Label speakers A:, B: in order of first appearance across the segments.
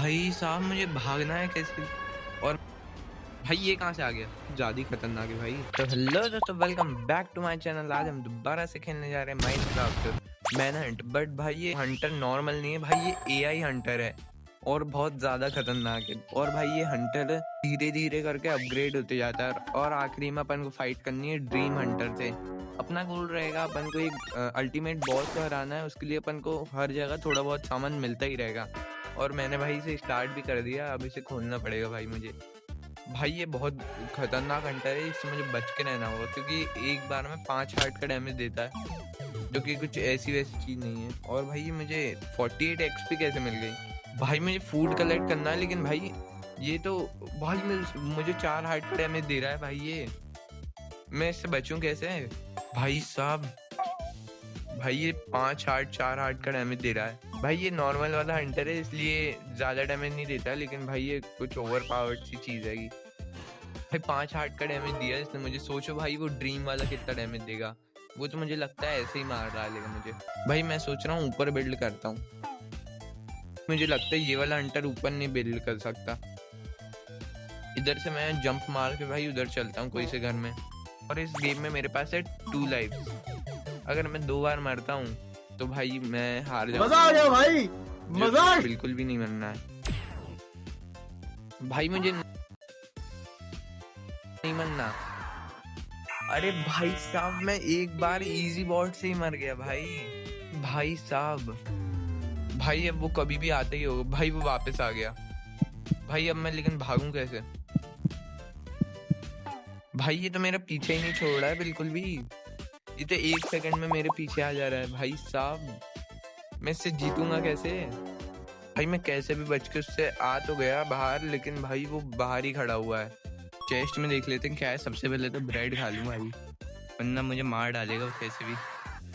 A: भाई साहब मुझे भागना है कैसे? और भाई ये कहाँ से आ गया? ज़्यादा ही खतरनाक है भाई। तो हेलो दोस्तों, welcome back to my channel. आज हम दोबारा से खेलने जा रहे हैं माइनक्राफ्ट मैनहंट। बट भाई ये हंटर नॉर्मल नहीं है भाई, ये एआई हंटर है और बहुत ज़्यादा खतरनाक है। और भाई ये हंटर धीरे धीरे करके अपग्रेड होते जाता है और आखिरी में अपन को फाइट करनी है ड्रीम हंटर से। अपना गोल रहेगा अपन को एक अल्टीमेट बॉस को हराना है। उसके लिए अपन को हर जगह थोड़ा बहुत सामान मिलता ही रहेगा। और मैंने भाई इसे स्टार्ट भी कर दिया, अब इसे खोलना पड़ेगा भाई मुझे। भाई ये बहुत खतरनाक हंटर है, इससे मुझे बच के रहना होगा क्योंकि एक बार में 5 हार्ट का डैमेज देता है, जो कि कुछ ऐसी वैसी चीज़ नहीं है। और भाई ये मुझे 48 एक्सपी कैसे मिल गई? भाई मुझे फूड कलेक्ट करना है, लेकिन भाई ये तो भाई मुझे 4 हार्ट का डैमेज दे रहा है भाई। ये मैं इससे बचूं कैसे? भाई साहब भाई ये 5 हार्ट 4 हार्ट का डैमेज दे रहा है। भाई ये नॉर्मल वाला हंटर है इसलिए ज़्यादा डैमेज नहीं देता, लेकिन भाई ये कुछ ओवर पावर्ड सी चीज़ है। भाई 5 हार्ट का डैमेज दिया इसने मुझे। सोचो भाई वो ड्रीम वाला कितना डैमेज देगा। वो तो मुझे लगता है ऐसे ही मार डालेगा मुझे। भाई मैं सोच रहा हूँ ऊपर बिल्ड करता हूँ। मुझे लगता है ये वाला हंटर ऊपर नहीं बिल्ड कर सकता। इधर से मैं जंप मार के भाई उधर चलता हूँ कोई से घर में। और इस गेम में मेरे पास है 2 लाइफ। अगर मैं 2 बार मरता हूँ तो भाई मैं हार जाऊंगा।
B: मजा आ गया भाई, मजा
A: बिल्कुल भी नहीं मरना है भाई, मुझे नहीं मरना। अरे भाई साहब मैं एक बार इजी बॉट से ही मर गया भाई। भाई साहब भाई अब वो कभी भी आता ही होगा। भाई वो वापस आ गया भाई। अब मैं लेकिन भागूं कैसे? भाई ये तो मेरा पीछे ही नहीं छोड़ रहा है बिल्कुल भी। ये तो 1 सेकंड में मेरे पीछे आ जा रहा है। भाई साहब मैं इससे जीतूंगा कैसे? भाई मैं कैसे भी बच के उससे आ तो गया बाहर, लेकिन भाई वो बाहर ही खड़ा हुआ है। चेस्ट में देख लेते हैं क्या है। सबसे पहले तो ब्रेड खा लूं भाई, वरना मुझे मार डालेगा वो कैसे भी।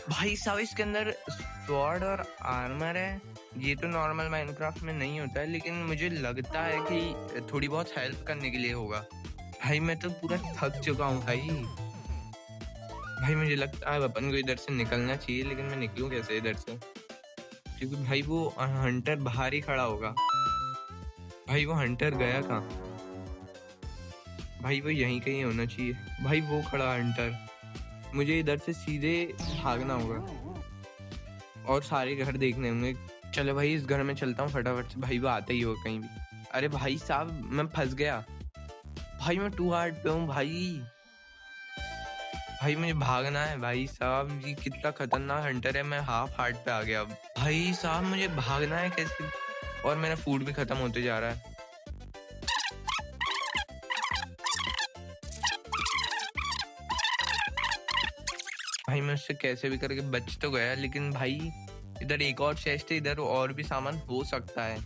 A: भाई साहब इसके अंदर स्वॉर्ड और आर्मर है। ये तो नॉर्मल माइनक्राफ्ट में नहीं होता है, लेकिन मुझे लगता है कि थोड़ी बहुत हेल्प करने के लिए होगा। भाई मैं तो पूरा थक चुका हूँ भाई। भाई मुझे लगता है अपन को इधर से निकलना चाहिए, लेकिन मैं निकलूं कैसे इधर से? क्योंकि भाई वो हंटर बाहर ही खड़ा होगा। भाई वो हंटर गया कहाँ? भाई वो यहीं कहीं होना चाहिए। भाई वो खड़ा हंटर। मुझे इधर से सीधे भागना होगा और सारे घर देखने होंगे। चलो भाई इस घर में चलता हूँ फटाफट से। भाई वो आता ही होगा कहीं भी। अरे भाई साहब मैं फंस गया भाई। मैं 2 हार्ट पे हूँ भाई। भाई मुझे भागना है भाई साहब। ये कितना खतरनाक हंटर है। मैं हाफ हार्ट पे आ गया अब। भाई साहब मुझे भागना है कैसे? और मेरा फूड भी खत्म होते जा रहा है। भाई मैं उससे कैसे भी करके बच तो गया, लेकिन भाई इधर एक और चेस्ट है, इधर और भी सामान हो सकता है।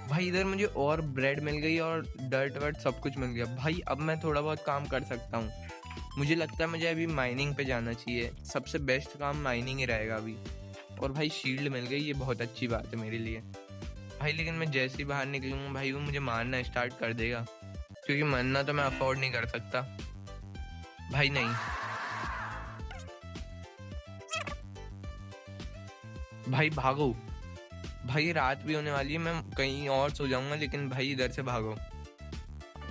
A: भाई इधर मुझे और ब्रेड मिल गई और डर्ट वर्ट सब कुछ मिल गया। भाई अब मैं थोड़ा बहुत काम कर सकता हूँ। मुझे लगता है मुझे अभी माइनिंग पे जाना चाहिए। सबसे बेस्ट काम माइनिंग ही रहेगा अभी। और भाई शील्ड मिल गई, ये बहुत अच्छी बात है मेरे लिए भाई। लेकिन मैं जैसे ही बाहर निकलूंगा भाई वो मुझे मारना स्टार्ट कर देगा, क्योंकि मरना तो मैं अफोर्ड नहीं कर सकता भाई। नहीं भाई भागो भाई, रात भी होने वाली है। मैं कहीं और सो जाऊंगा, लेकिन भाई इधर से भागो।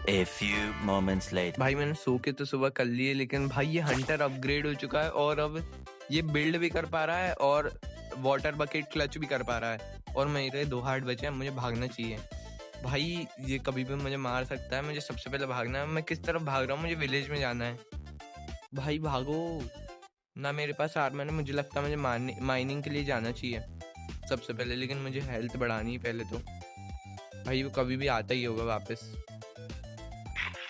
C: A few moments later.
A: भाई मैंने सो के तो सुबह कर लिए, लेकिन भाई ये हंटर अपग्रेड हो चुका है और अब ये बिल्ड भी कर पा रहा है और वाटर बकेट क्लच भी कर पा रहा है। और मेरे 2 हार्ट बचे हैं, मुझे भागना चाहिए भाई। ये कभी भी मुझे मार सकता है। मुझे सबसे पहले भागना है। मैं किस तरफ भाग रहा हूँ? मुझे विलेज में जाना है भाई। भागो ना, मेरे पास आर्मर है। मुझे लगता है मुझे माइनिंग के लिए जाना चाहिए सबसे पहले, लेकिन मुझे हेल्थ बढ़ानी है पहले तो। भाई वो कभी भी आता ही होगा वापस।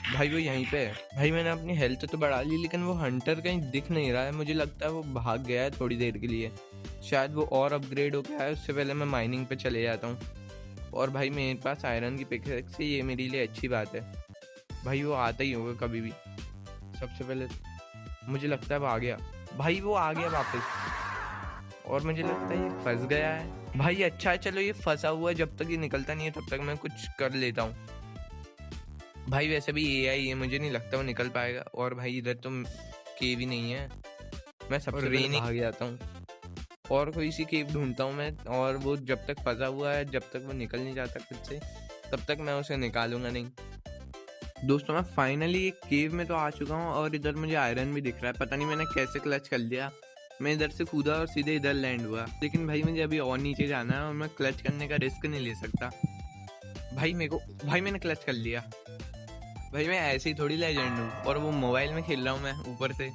A: भाई वो यहीं पे है। भाई मैंने अपनी हेल्थ तो बढ़ा ली, लेकिन वो हंटर कहीं दिख नहीं रहा है। मुझे लगता है वो भाग गया है थोड़ी देर के लिए। शायद वो और अपग्रेड हो गया है। उससे पहले मैं माइनिंग पे चले जाता हूँ। और भाई मेरे पास आयरन की पिकैक्स है, ये मेरे लिए अच्छी बात है। भाई वो आता ही होगा कभी भी। सबसे पहले मुझे लगता है वो आ गया। भाई वो आ गया वापस। और मुझे लगता है ये फंस गया है भाई। अच्छा है चलो ये फंसा हुआ है, जब तक ये निकलता नहीं है तब तक मैं कुछ कर लेता हूँ भाई। वैसे भी एआई है, मुझे नहीं लगता वो निकल पाएगा। और भाई इधर तो केव ही नहीं है, मैं सबसे पहले भाग जाता हूँ। और कोई सी केव ढूंढता हूँ मैं, और वो जब तक फंसा हुआ है, जब तक वो निकल नहीं जाता खुद से, तब तक मैं उसे निकालूंगा नहीं। दोस्तों मैं फाइनली एक केव में तो आ चुका हूँ और इधर मुझे आयरन भी दिख रहा है। पता नहीं मैंने कैसे क्लच कर लिया, मैं इधर से कूदा और सीधे इधर लैंड हुआ। लेकिन भाई मुझे अभी और नीचे जाना है और मैं क्लच करने का रिस्क नहीं ले सकता। भाई मैंने क्लच कर लिया। भाई मैं ऐसे ही थोड़ी लेजेंड हूँ, और वो मोबाइल में खेल रहा हूँ मैं ऊपर से।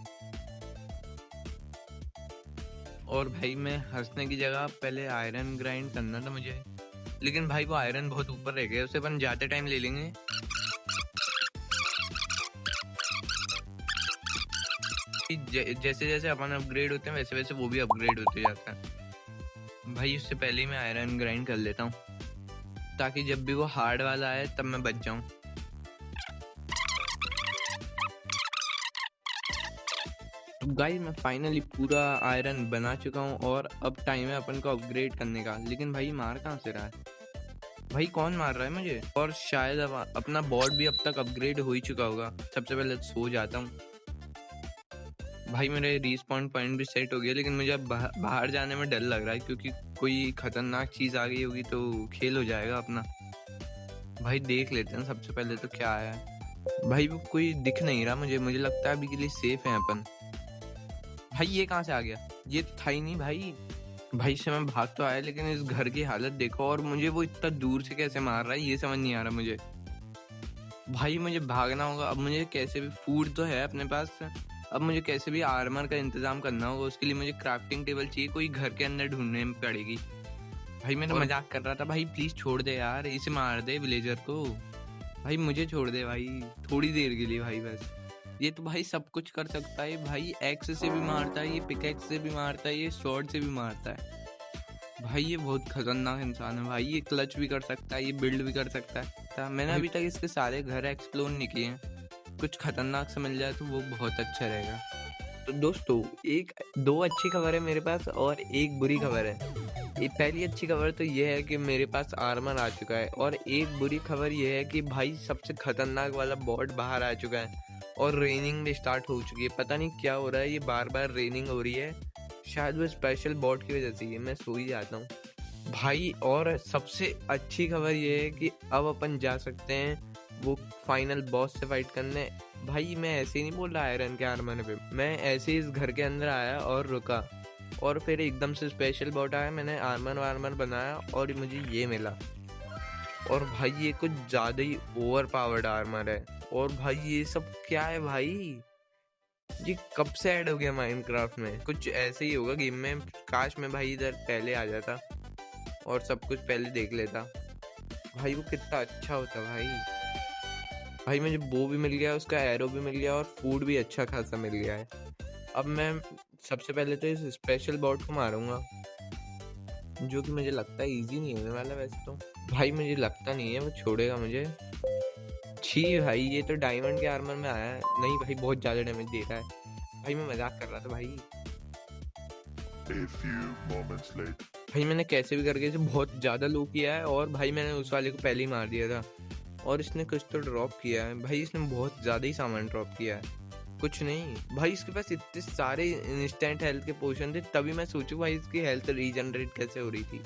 A: और भाई मैं हंसने की जगह पहले आयरन ग्राइंड करना था मुझे, लेकिन भाई वो आयरन बहुत ऊपर रह गया, उसे अपन जाते टाइम ले लेंगे। जैसे जैसे अपन अपग्रेड होते हैं वैसे वैसे वो भी अपग्रेड होते जाता है। भाई उससे पहले ही मैं आयरन ग्राइंड कर लेता हूँ, ताकि जब भी वो हार्ड वाला आए तब मैं बच जाऊँ। गाइस मैं फाइनली पूरा आयरन बना चुका हूँ और अब टाइम है अपन को अपग्रेड करने का। लेकिन भाई मार कहाँ से रहा है? भाई कौन मार रहा है मुझे? और शायद अब अपना बॉट भी अब तक अपग्रेड हो ही चुका होगा। सबसे पहले सो जाता हूँ। भाई मेरे रिस्पॉन पॉइंट भी सेट हो गया, लेकिन मुझे अब बाहर जाने में डर लग रहा है, क्योंकि कोई खतरनाक चीज़ आ गई होगी तो खेल हो जाएगा अपना। भाई देख लेते हैं सबसे पहले तो क्या आया है। भाई वो कोई दिख नहीं रहा मुझे लगता है अभी के लिए सेफ है अपन। भाई ये कहाँ से आ गया? ये तो था ही नहीं भाई। भाई से मैं भाग तो आया, लेकिन इस घर की हालत देखो, और मुझे वो इतना दूर से कैसे मार रहा है ये समझ नहीं आ रहा मुझे। भाई मुझे भागना होगा अब। मुझे कैसे भी, फूड तो है अपने पास, अब मुझे कैसे भी आर्मर का इंतजाम करना होगा। उसके लिए मुझे क्राफ्टिंग टेबल चाहिए, कोई घर के अंदर ढूंढने में पड़ेगी। भाई मैं तो मजाक कर रहा था। भाई प्लीज छोड़ दे यार, इसे मार दे विलेजर को। भाई मुझे छोड़ दे भाई, थोड़ी देर के लिए भाई बस। ये तो भाई सब कुछ कर सकता है भाई, एक्स से भी मारता है, ये पिकैक्स से भी मारता है, ये स्वॉर्ड से भी मारता है। भाई ये बहुत खतरनाक इंसान है भाई। ये क्लच भी कर सकता है, ये बिल्ड भी कर सकता है। मैंने अभी तक इसके सारे घर एक्सप्लोर नहीं किए हैं। कुछ खतरनाक से मिल जाए तो वो बहुत अच्छा रहेगा। तो दोस्तों दो अच्छी खबर है मेरे पास और एक बुरी खबर है। पहली अच्छी खबर तो ये है कि मेरे पास आर्मर आ चुका है, और एक बुरी खबर ये है कि भाई सबसे खतरनाक वाला बॉट बाहर आ चुका है और रेनिंग भी स्टार्ट हो चुकी है। पता नहीं क्या हो रहा है, ये बार बार रेनिंग हो रही है। शायद वो स्पेशल बॉट की वजह से ही है। मैं सो ही जाता हूँ भाई। और सबसे अच्छी खबर ये है कि अब अपन जा सकते हैं वो फाइनल बॉस से फाइट करने। भाई मैं ऐसे ही नहीं बोल रहा आयरन के आर्मर पे, मैं ऐसे ही इस घर के अंदर आया और रुका, और फिर एकदम से स्पेशल बॉट आया, मैंने आर्मर बनाया और मुझे ये मिला। और भाई ये कुछ ज़्यादा ही ओवर पावर्ड आर्मर है। और भाई ये सब क्या है भाई? ये कब से ऐड हो गया माइनक्राफ्ट में? कुछ ऐसे ही होगा गेम में। काश मैं भाई इधर पहले आ जाता और सब कुछ पहले देख लेता। भाई वो कितना अच्छा होता भाई। भाई मुझे बो भी मिल गया, उसका एरो भी मिल गया, और फूड भी अच्छा खासा मिल गया है। अब मैं सबसे पहले तो इस स्पेशल बॉट को मारूंगा, जो कि मुझे लगता है इजी नहीं होने वाला वैसे तो। भाई मुझे लगता नहीं है वो छोड़ेगा मुझे। छी भाई, ये तो डायमंड के आर्मर में आया है। नहीं भाई बहुत ज़्यादा डैमेज दे रहा है। भाई मैं मजाक कर रहा था भाई।
D: A few moments later.
A: भाई मैंने कैसे भी करके इसे बहुत ज़्यादा लो किया है, और भाई मैंने उस वाले को पहले ही मार दिया था। और इसने कुछ तो ड्रॉप किया है भाई, इसने बहुत ज़्यादा ही सामान ड्रॉप किया है। कुछ नहीं भाई, इसके पास इतने सारे इंस्टेंट हेल्थ के पोशन थे, तभी मैं सोचूं भाई इसकी हेल्थ रीजनरेट कैसे हो रही थी।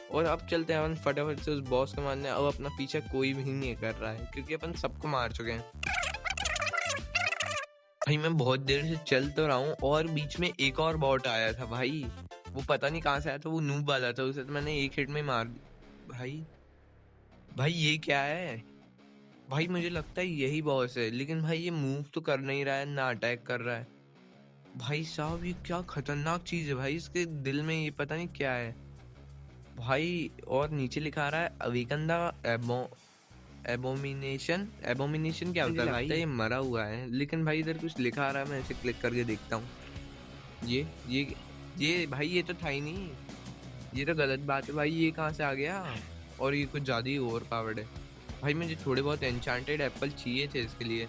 A: और अब चलते हैं अपन फटाफट से उस बॉस को मारने। अब अपना पीछा कोई भी नहीं कर रहा है, क्योंकि अपन सबको मार चुके हैं। भाई मैं बहुत देर से चल तो रहा हूँ, और बीच में एक और बॉट आया था भाई। वो पता नहीं कहाँ से आया था, वो नूब वाला था, उसे तो मैंने एक हिट में मार दिया। भाई ये क्या है? भाई मुझे लगता है यही बॉस है, लेकिन भाई ये मूव तो कर नहीं रहा है, ना अटैक कर रहा है। भाई साहब ये क्या खतरनाक चीज़ है भाई, इसके दिल में ये पता नहीं क्या है भाई। और नीचे लिखा रहा है अविकंदा एबोमिनेशन। एबोमिनेशन क्या होता है भाई? ये मरा हुआ है, लेकिन भाई इधर कुछ लिखा रहा है, मैं इसे क्लिक करके देखता हूँ। ये भाई ये तो था ही नहीं, ये तो गलत बात है भाई। ये कहाँ से आ गया? और ये कुछ ज़्यादा ही ओवर पावर्ड है भाई। मुझे थोड़े बहुत एन्चांटेड एप्पल चाहिए थे इसके लिए,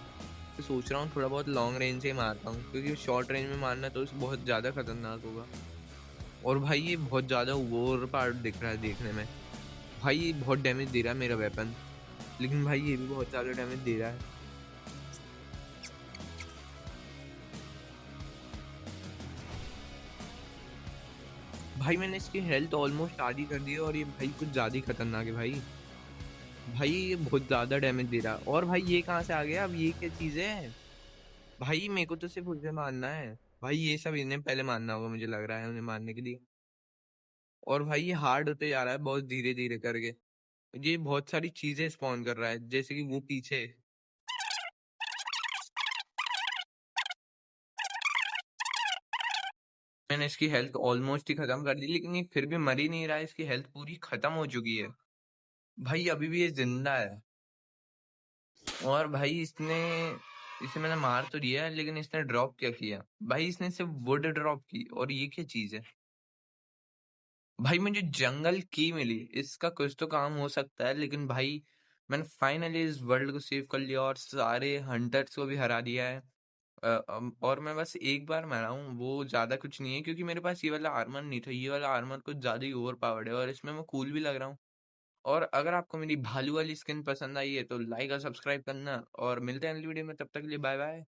A: तो सोच रहा हूँ थोड़ा बहुत लॉन्ग रेंज से ही मारता हूँ, क्योंकि शॉर्ट रेंज में मारना तो बहुत ज़्यादा खतरनाक होगा। और भाई ये बहुत ज़्यादा ओवर पावर्ड दिख रहा है देखने में। भाई ये बहुत डैमेज दे रहा है मेरा वेपन, लेकिन भाई ये भी बहुत ज़्यादा डैमेज दे रहा है। भाई मैंने इसकी हेल्थ ऑलमोस्ट आधी कर दी है और ये भाई कुछ ज़्यादा ही खतरनाक है भाई। भाई ये बहुत ज़्यादा डैमेज दे रहा है। और भाई ये कहाँ से आ गया? अब ये क्या चीज़ है? भाई मेरे को तो सिर्फ उसे मारना है। भाई ये सब इन्हें पहले मारना होगा, मुझे लग रहा है उन्हें मारने के लिए। और भाई ये हार्ड होते जा रहा है बहुत धीरे धीरे करके। ये बहुत सारी चीजें स्पॉन कर रहा है, जैसे कि वो पीछे। मैंने इसकी हेल्थ ऑलमोस्ट ही खत्म कर दी, लेकिन ये फिर भी मर ही नहीं रहा है। इसकी हेल्थ पूरी खत्म हो चुकी है। भाई अभी भी ये जिंदा है। और भाई इसे मैंने मार तो दिया है, लेकिन इसने ड्रॉप क्या किया? भाई इसने सिर्फ वुड ड्रॉप की। और ये क्या चीज है? भाई मुझे जंगल की मिली, इसका कुछ तो काम हो सकता है। लेकिन भाई मैंने फाइनली इस वर्ल्ड को सेव कर लिया और सारे हंटर्स को भी हरा दिया है। और मैं बस एक बार मरा हूँ, वो ज्यादा कुछ नहीं है, क्योंकि मेरे पास ये वाला आर्मर नहीं था। ये वाला आर्मर कुछ ज्यादा ही ओवर पावर्ड है और इसमें मैं कूल भी लग रहा हूँ। और अगर आपको मेरी भालू वाली स्किन पसंद आई है तो लाइक और सब्सक्राइब करना, और मिलते हैं अगली वीडियो में। तब तक के लिए बाय बाय।